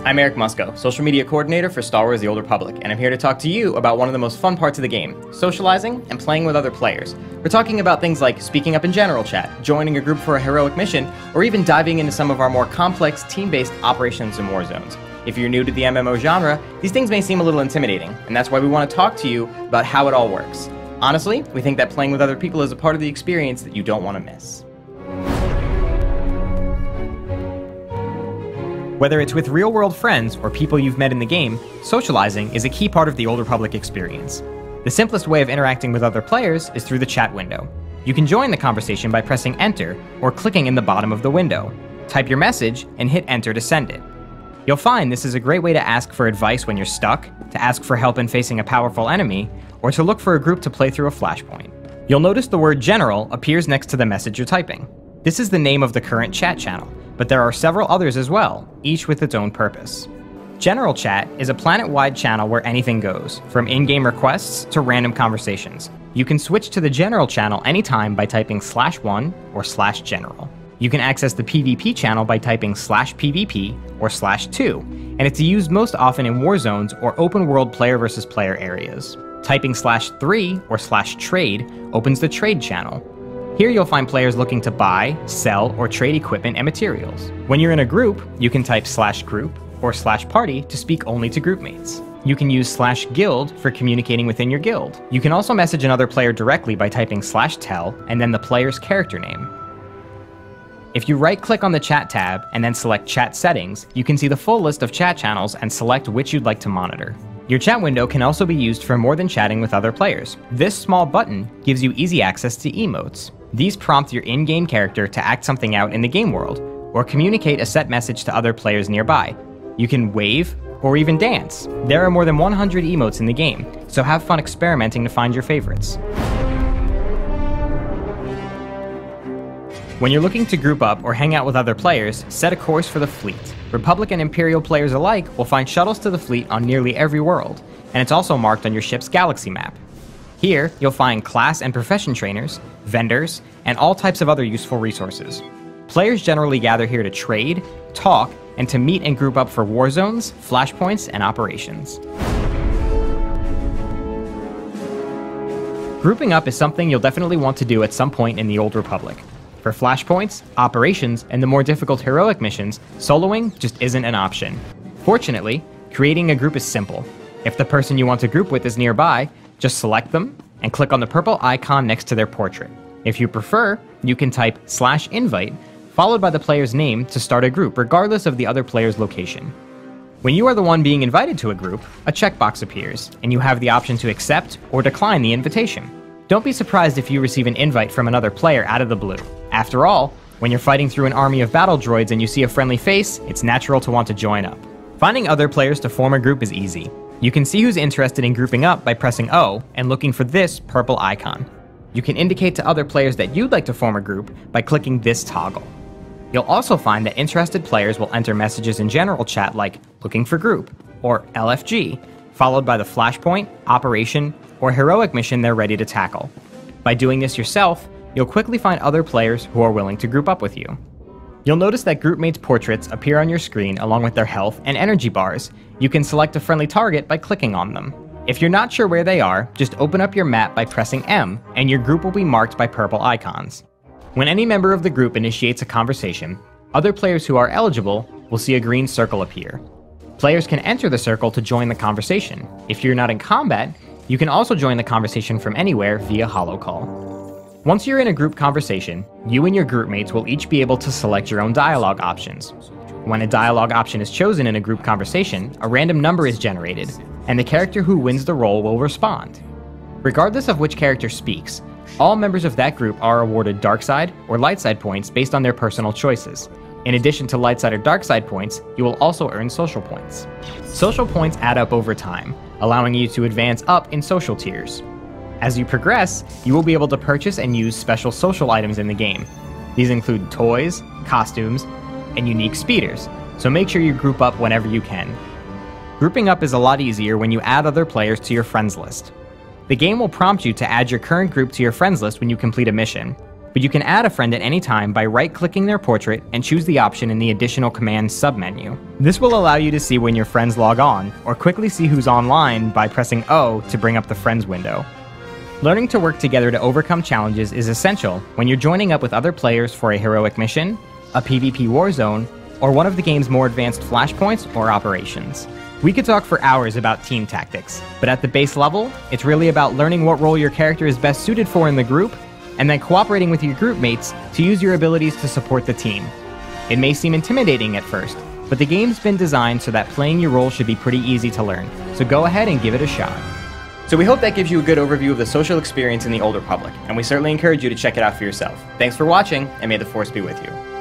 I'm Eric Musco, social media coordinator for Star Wars: The Old Republic, and I'm here to talk to you about one of the most fun parts of the game, socializing and playing with other players. We're talking about things like speaking up in general chat, joining a group for a heroic mission, or even diving into some of our more complex team-based operations and war zones. If you're new to the MMO genre, these things may seem a little intimidating, and that's why we want to talk to you about how it all works. Honestly, we think that playing with other people is a part of the experience that you don't want to miss. Whether it's with real-world friends or people you've met in the game, socializing is a key part of the Old Republic experience. The simplest way of interacting with other players is through the chat window. You can join the conversation by pressing Enter or clicking in the bottom of the window. Type your message and hit Enter to send it. You'll find this is a great way to ask for advice when you're stuck, to ask for help in facing a powerful enemy, or to look for a group to play through a flashpoint. You'll notice the word General appears next to the message you're typing. This is the name of the current chat channel, but there are several others as well, each with its own purpose. General Chat is a planet-wide channel where anything goes, from in-game requests to random conversations. You can switch to the General channel anytime by typing /1 or /general. You can access the PvP channel by typing /PvP or /2, and it's used most often in war zones or open-world player versus player areas. Typing /3 or /trade opens the Trade channel. Here you'll find players looking to buy, sell, or trade equipment and materials. When you're in a group, you can type /group or /party to speak only to groupmates. You can use /guild for communicating within your guild. You can also message another player directly by typing /tell and then the player's character name. If you right-click on the Chat tab and then select Chat Settings, you can see the full list of chat channels and select which you'd like to monitor. Your chat window can also be used for more than chatting with other players. This small button gives you easy access to emotes. These prompt your in-game character to act something out in the game world, or communicate a set message to other players nearby. You can wave, or even dance. There are more than 100 emotes in the game, so have fun experimenting to find your favorites. When you're looking to group up or hang out with other players, set a course for the fleet. Republic and Imperial players alike will find shuttles to the fleet on nearly every world, and it's also marked on your ship's galaxy map. Here, you'll find class and profession trainers, vendors, and all types of other useful resources. Players generally gather here to trade, talk, and to meet and group up for war zones, flashpoints, and operations. Grouping up is something you'll definitely want to do at some point in the Old Republic. For flashpoints, operations, and the more difficult heroic missions, soloing just isn't an option. Fortunately, creating a group is simple. If the person you want to group with is nearby, just select them and click on the purple icon next to their portrait. If you prefer, you can type /invite followed by the player's name to start a group regardless of the other player's location. When you are the one being invited to a group, a checkbox appears, and you have the option to accept or decline the invitation. Don't be surprised if you receive an invite from another player out of the blue. After all, when you're fighting through an army of battle droids and you see a friendly face, it's natural to want to join up. Finding other players to form a group is easy. You can see who's interested in grouping up by pressing O and looking for this purple icon. You can indicate to other players that you'd like to form a group by clicking this toggle. You'll also find that interested players will enter messages in general chat like looking for group or LFG, followed by the flashpoint, operation, or heroic mission they're ready to tackle. By doing this yourself, you'll quickly find other players who are willing to group up with you. You'll notice that groupmates' portraits appear on your screen along with their health and energy bars. You can select a friendly target by clicking on them. If you're not sure where they are, just open up your map by pressing M, and your group will be marked by purple icons. When any member of the group initiates a conversation, other players who are eligible will see a green circle appear. Players can enter the circle to join the conversation. If you're not in combat, you can also join the conversation from anywhere via holocall. Once you're in a group conversation, you and your groupmates will each be able to select your own dialogue options. When a dialogue option is chosen in a group conversation, a random number is generated, and the character who wins the role will respond. Regardless of which character speaks, all members of that group are awarded dark side or light side points based on their personal choices. In addition to light side or dark side points, you will also earn social points. Social points add up over time, allowing you to advance up in social tiers. As you progress, you will be able to purchase and use special social items in the game. These include toys, costumes, and unique speeders, so make sure you group up whenever you can. Grouping up is a lot easier when you add other players to your friends list. The game will prompt you to add your current group to your friends list when you complete a mission. but you can add a friend at any time by right-clicking their portrait and choose the option in the Additional Commands submenu. This will allow you to see when your friends log on, or quickly see who's online by pressing O to bring up the Friends window. Learning to work together to overcome challenges is essential when you're joining up with other players for a heroic mission, a PvP war zone, or one of the game's more advanced flashpoints or operations. We could talk for hours about team tactics, but at the base level, it's really about learning what role your character is best suited for in the group, and then cooperating with your group mates to use your abilities to support the team. It may seem intimidating at first, but the game's been designed so that playing your role should be pretty easy to learn, so go ahead and give it a shot. So we hope that gives you a good overview of the social experience in the Old Republic, and we certainly encourage you to check it out for yourself. Thanks for watching, and may the Force be with you.